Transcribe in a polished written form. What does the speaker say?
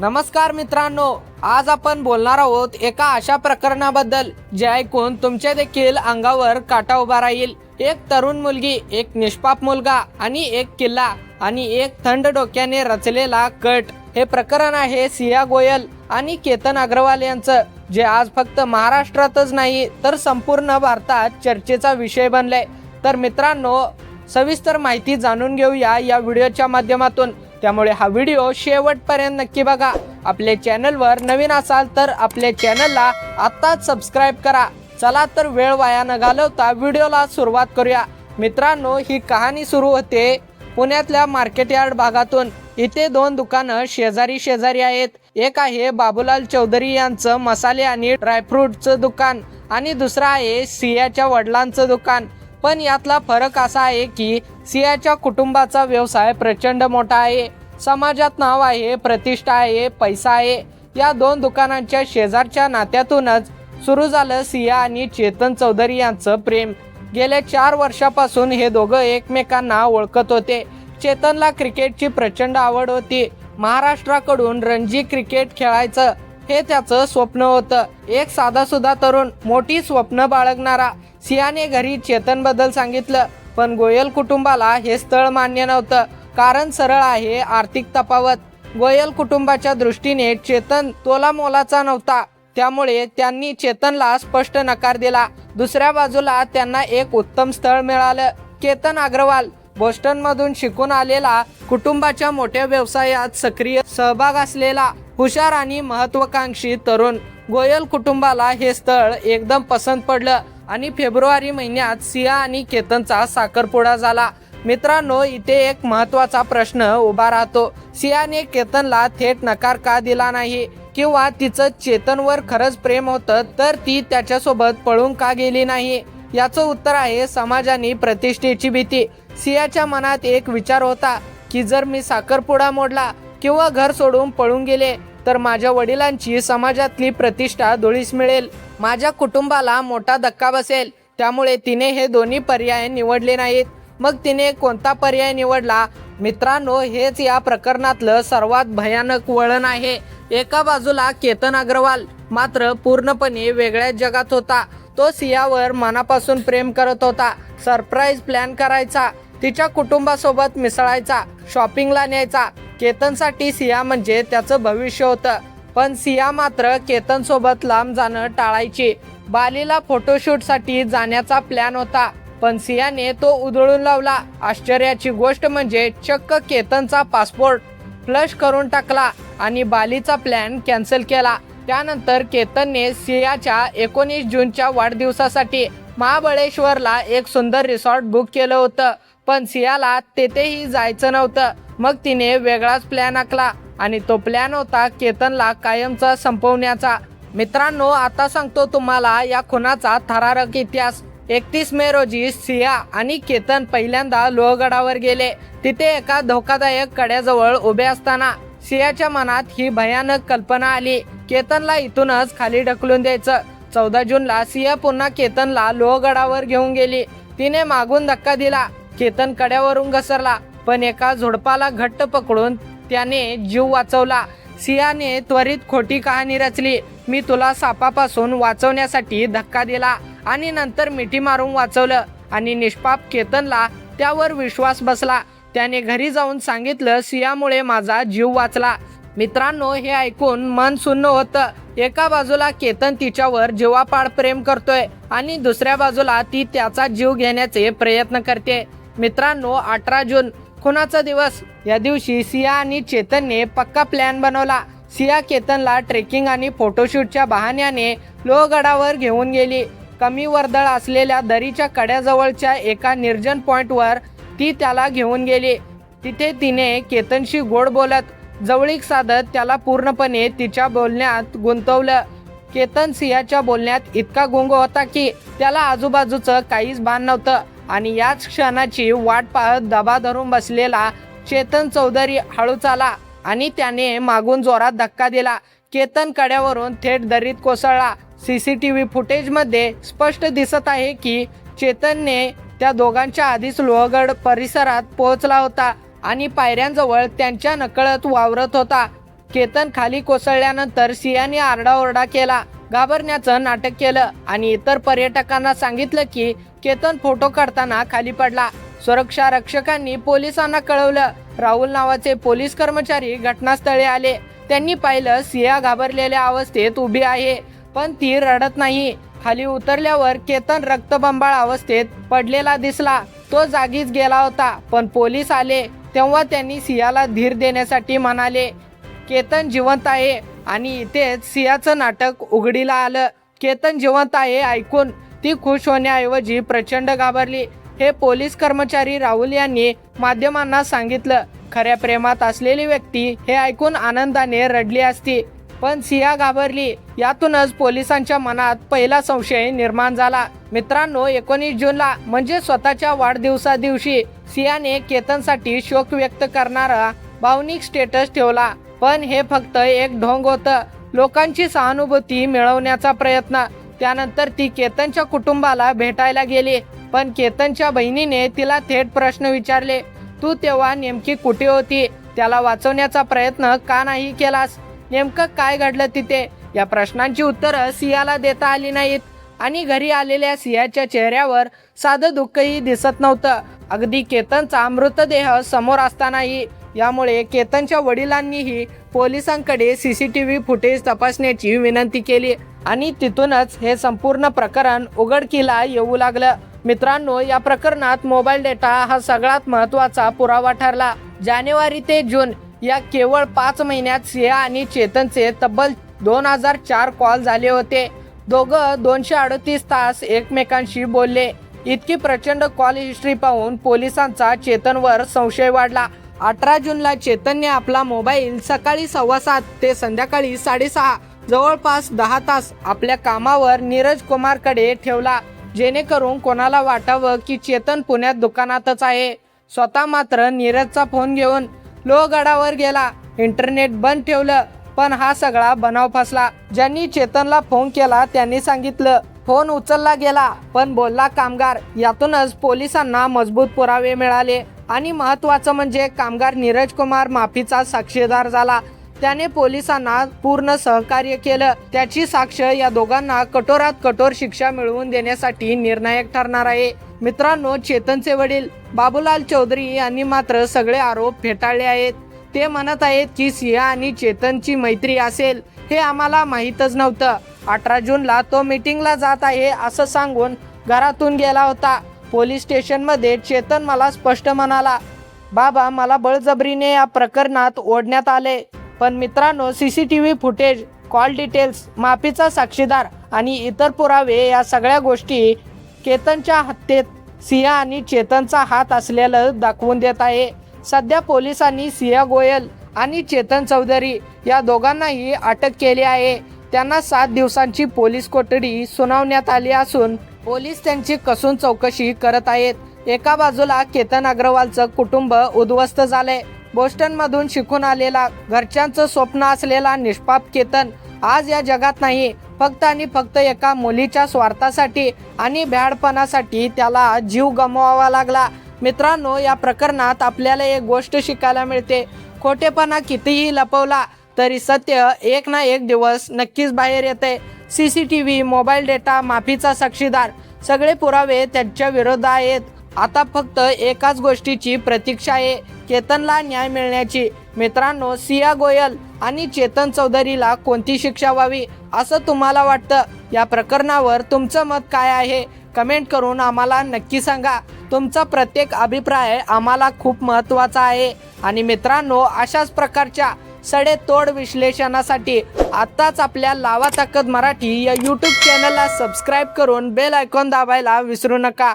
नमस्कार मित्रांनो, आज आपण बोलणार आहोत एका अशा प्रकरणाबद्दल जे ऐकून तुमच्या देखील अंगावर काटा उभा राहील। एक तरुण मुलगी, एक निष्पाप मुलगा आणि एक किल्ला आणि एक थंड डोक्याने रचलेला कट। हे प्रकरण आहे सिया गोयल आणि केतन अग्रवाल यांचं, जे आज फक्त महाराष्ट्रातच नाही तर संपूर्ण भारतात चर्चेचा विषय बनले। तर मित्रांनो, सविस्तर माहिती जाणून घेऊया या व्हिडिओच्या माध्यमातून, त्यामुळे हा व्हिडिओ शेवटपर्यंत नक्की बघा। आपल्या चॅनलवर नवीन असाल तर आपल्या चॅनलला आत्ताच सबस्क्राइब करा। चला तर वेळ वाया न घालवता व्हिडिओला सुरुवात करूया। मित्रांनो, ही कहाणी सुरू होते पुण्यातल्या मार्केट यार्ड भागातून। इथे दोन दुकानं शेजारी शेजारी आहेत। एक आहे बाबूलाल चौधरी यांचं मसाले आणि ड्रायफ्रूटचं दुकान आणि दुसरं आहे सियाच्या वडिलांचं दुकान। पण यातला फरक असा आहे की सियाच्या कुटुंबाचा व्यवसाय प्रचंड मोठा आहे, समाजात नाव आहे, प्रतिष्ठा आहे, पैसा आहे। या दोन दुकानांच्या शेजारच्या नात्यातूनच सुरू झालं सिया आणि चेतन चौधरी यांचं प्रेम। गेल्या 4 वर्षापासून हे दोघं एकमेकांना ओळखत होते। चेतनला क्रिकेटची प्रचंड आवड होती। महाराष्ट्राकडून रणजी क्रिकेट खेळायचं हे त्याचं स्वप्न होतं। एक साधासुधा तरुण, मोठी स्वप्न बाळगणारा। सियाने घरी चेतनबद्दल सांगितलं, पण गोयल कुटुंबाला हे स्थळ मान्य नव्हतं। कारण सरळ आहे, आर्थिक तफावत। गोयल कुटुंबाच्या दृष्टीने चेतन तोला मोलाचा नव्हता, त्यामुळे त्यांनी चेतनला स्पष्ट नकार दिला। दुसऱ्या बाजूला त्यांना एक उत्तम स्थळ मिळालं। केतन अग्रवाल, बोस्टनमधून शिकून आलेला, कुटुंबाच्या मोठ्या व्यवसायात सक्रिय सहभाग असलेला, हुशार आणि महत्वाकांक्षी तरुण। गोयल कुटुंबाला हे स्थळ एकदम पसंत पडलं आणि फेब्रुवारी महिन्यात सिया आणि केतनचा साखरपुडा झाला। मित्रांनो, इथे एक महत्त्वाचा प्रश्न उभा राहतो। सियाने केतनला थेट नकार का दिला नाही? किंवा तिचं चेतनवर खरंच प्रेम होतं तर ती त्याच्यासोबत पळून का गेली नाही? याचं उत्तर आहे समाज आणि प्रतिष्ठेची भीती। सियाच्या मनात एक विचार होता की जर मी साखरपुडा मोडला किंवा घर सोडून पळून गेले तर माझ्या वडिलांची समाजातली प्रतिष्ठा धुळीस मिळेल, माझ्या कुटुंबाला मोठा धक्का बसेल। त्यामुळे तिने हे दोन्ही पर्याय निवडले नाहीत। मग तिने कोणता पर्याय निवडला? मित्रांनो, हेच या प्रकरणातलं सर्वात भयानक वळण आहे। एका बाजूला केतन अग्रवाल मात्र पूर्णपणे वेगळ्याच जगात होता। तो सियावर मनापासून प्रेम करत होता। सरप्राईज प्लॅन करायचा, तिच्या कुटुंबासोबत मिसळायचा, शॉपिंगला न्यायचा। केतनसाठी सिया म्हणजे त्याचं भविष्य होतं। पण सिया मात्र केतन सोबत लांब जाणं टाळायची। बालीला फोटोशूटसाठी जाण्याचा प्लॅन होता, पण सियाने तो उधळून लावला। आश्चर्याची गोष्ट म्हणजे चक्क केतनचा पासपोर्ट फ्लश करून टाकला आणि बालीचा प्लॅन कॅन्सल केला। त्यानंतर केतनने सियाच्या 19 जूनच्या वाढदिवसासाठी महाबळेश्वरला एक सुंदर रिसॉर्ट बुक केलं होतं, पण सियाला तेथेही जायचं नव्हतं। मग तिने वेगळाच प्लॅन आखला आणि तो प्लॅन होता केतनला कायमचा संपवण्याचा। मित्रांनो, आता सांगतो तुम्हाला या खुनाचा थरारक इतिहास। 31 मे रोजी सिया आणि केतन पहिल्यांदा लोहगडावर गेले। तिथे एका धोकादायक कड्याजवळ उभे असताना सियाच्या मनात ही भयानक कल्पना आली, केतनला इथूनच खाली ढकलून द्यायचं। 14 जूनला सिया पुन्हा केतनला लोहगडावर घेऊन गेली। तिने मागून धक्का दिला, केतन कड्यावरून घसरला, पण एका झुडपाला घट्ट पकडून त्याने जीव वाचवला। सियाने त्वरित खोटी कहाणी रचली, मी तुला सापापासून वाचवण्यासाठी धक्का दिला आणि नंतर मिठी मारून वाचवलं। आणि निष्पाप केतनला त्यावर विश्वास बसला। त्याने घरी जाऊन सांगितलं, सियामुळे माझा जीव वाचला। मित्रांनो, हे ऐकून मन सुन्न होतं। एका बाजूला केतन तिच्यावर जीवापाड प्रेम करतोय आणि दुसऱ्या बाजूला ती त्याचा जीव घेण्याचे प्रयत्न करते। मित्रांनो, 18 जून खुनाचा दिवस। या दिवशी सिया आणि चेतनने पक्का प्लॅन बनवला। सिया केतनला ट्रेकिंग आणि फोटोशूटच्या बहाण्याने लोहगडावर घेऊन गेली। कमी वर्दळ असलेल्या दरीच्या कड्याजवळच्या एका निर्जन पॉइंटवर ती त्याला घेऊन गेली। तिथे तिने केतनशी गोड बोलत, जवळीक साधत त्याला पूर्णपणे तिच्या बोलण्यात गुंतवलं। केतन सियाच्या बोलण्यात इतका गुंग होता की त्याला आजूबाजूचं काहीच भान नव्हतं आणि याच क्षणाची वाट पाहत दबा धरून बसलेला चेतन चौधरी हळूच आला आणि त्याने मागून जोरात धक्का दिला। केतन कड्यावरून थेट दरीत कोसळला। CCTV फुटेजमध्ये स्पष्ट दिसत आहे की चेतनने त्या दोघांच्या आधीच लोहगड परिसरात पोहोचला होता आणि पायऱ्यांजवळ त्यांच्या नकळत वावरत होता। केतन खाली कोसळल्यानंतर सियाने आरडाओरडा केला, घाबरण्याचं नाटक केलं आणि इतर पर्यटकांना सांगितलं की केतन फोटो काढताना खाली पडला. सुरक्षा रक्षकांनी पोलिसांना कळवलं. राहुल नावाचे पोलीस कर्मचारी घटनास्थळी आले. त्यांनी पाहिलं सिया घाबरलेल्या अवस्थेत उभी आहे, पण ती रडत नाही. खाली उतरल्यावर केतन रक्तबंबाळ अवस्थेत पडलेला दिसला. तो जागीच गेला होता. पण पोलीस आले तेव्हा त्यांनी सियाला धीर देण्यासाठी म्हणाले, केतन जिवंत आहे. आणि इथेच सियाचं नाटक उघडीला आलं. केतन जिवंत आहे ऐकून ती खुश होण्याऐवजी प्रचंड घाबरली. हे पोलीस कर्मचारी राहुल यांनी माध्यमांना सांगितलं. खऱ्या प्रेमात असलेली व्यक्ती हे ऐकून आनंदाने रडली असती, पण सिया घाबरली. यातूनच पोलिसांच्या मनात पहिला संशय निर्माण झाला. मित्रांनो, 19 जूनला म्हणजे स्वतःच्या वाढदिवसादिवशी सियाने केतनसाठी शोक व्यक्त करणारा भावनिक स्टेटस ठेवला. पण हे फक्त एक ढोंग होतं, लोकांची सहानुभूती मिळवण्याचा प्रयत्न. त्यानंतर ती केतनच्या कुटुंबाला भेटायला गेली, पण केतनच्या बहिणीने तिला थेट प्रश्न विचारले, तू तेव्हा नेमकी कुठे होती? त्याला वाचवण्याचा प्रयत्न का नाही केलास? नेमकं काय घडलं तिथे? या प्रश्नांची उत्तरं सियाला देता आली नाहीत आणि घरी आलेल्या सियाच्या चेहऱ्यावर साधं दुःखही दिसत नव्हतं, अगदी केतनचा मृतदेह समोर असतानाही. यामुळे केतनच्या वडिलांनीही पोलिसांकडे CCTV फुटेज तपासण्याची विनंती केली आणि तिथूनच हे संपूर्ण प्रकरण उघडकीला येऊ लागलं. मित्रांनो, या प्रकरणात मोबाईल डेटा हा सगळ्यात महत्त्वाचा पुरावा ठरला. जानेवारी ते जून या केवळ 5 महिन्यात सिया आणि चेतनचे तब्बल 2004 कॉल झाले होते. दोघं 238 तास एकमेकांशी बोलले. इतकी प्रचंड कॉल हिस्ट्री पाहून पोलिसांचा चेतनवर संशय वाढला. 18 जूनला चेतनने आपला मोबाईल सकाळी 7:15 ते संध्याकाळी 6:30 जवळपास 10 तास आपल्या कामावर नीरज कुमारकडे ठेवला, जेणेकरून कोणाला वाटावं की चेतन पुण्यात दुकानातच आहे. स्वतः मात्र नीरजचा फोन घेऊन लोहगडावर गेला. इंटरनेट बंद ठेवलं. पण हा सगळा बनाव फसला. ज्यांनी चेतनला फोन केला त्यांनी सांगितलं, फोन उचलला गेला पण बोलला कामगार. यातूनच पोलिसांना मजबूत पुरावे मिळाले आणि महत्त्वाचं म्हणजे कामगार नीरज कुमार माफीचा साक्षीदार झाला. त्याने पोलिसांना पूर्ण सहकार्य केलं. त्याची साक्ष या दोघांना कठोरात कठोर शिक्षा मिळवून देण्यासाठी निर्णायक ठरणार आहे. मित्रांनो, चेतनचे वडील बाबूलाल चौधरी यांनी मात्र सगळे आरोप फेटाळले आहेत. ते म्हणत आहेत की सिया आणि चेतनची मैत्री असेल हे आम्हाला माहीतच नव्हतं. 18 जूनला तो मीटिंगला जात आहे असं सांगून घरातून गेला होता. पोलीस स्टेशनमध्ये चेतन मला स्पष्ट म्हणाला, बाबा मला बळजबरीने या प्रकरणात ओढण्यात आले. पण मित्रांनो, CCTV फुटेज, कॉल डिटेल्स, माफीचा साक्षीदार आणि इतर पुरावे या सगळ्या गोष्टी केतनच्या हत्येत सिया आणि चेतनचा हात असलेलं दाखवून देत आहे. सध्या पोलिसांनी सिया गोयल आणि चेतन चौधरी या दोघांनाही अटक केली आहे. त्यांना 7 दिवसांची पोलीस कोठडी सुनावण्यात आली असून पोलीस त्यांची कसून चौकशी करत आहेत. एका बाजूला केतन अग्रवालचं कुटुंब उद्ध्वस्त झालंय. बोस्टनमधून शिकून आलेला, घरच्यांचं स्वप्न असलेला निष्पाप केतन आज या जगात नाही. फक्त आणि फक्त एका मुलीच्या स्वार्थासाठी आणि भ्याडपणासाठी त्याला जीव गमवावा लागला. मित्रांनो, या प्रकरणात आपल्याला एक गोष्ट शिकायला मिळते. खोटेपणा कितीही लपवला तरी सत्य एक ना एक दिवस नक्कीच बाहेर येते. CCTV, मोबाईल डेटा, माफीचा साक्षीदार सगळे पुरावे त्यांच्या विरोधात आहेत. आता फक्त एकाच गोष्टीची प्रतीक्षा आहे, केतनला न्याय मिळण्याची. मित्रांनो, सिया गोयल आणि चेतन चौधरीला कोणती शिक्षा व्हावी असं तुम्हाला वाटतं? या प्रकरणावर तुमचं मत काय आहे? कमेंट करून आम्हाला नक्की सांगा. तुमचा प्रत्येक अभिप्राय आम्हाला खूप महत्त्वाचा आहे. आणि मित्रांनो, अशाच प्रकारच्या सडेतोड विश्लेषणासाठी आत्ताच आपल्या लावा ताकद मराठी या YouTube चॅनलला सबस्क्राईब करून बेल आयकॉन दाबायला विसरू नका.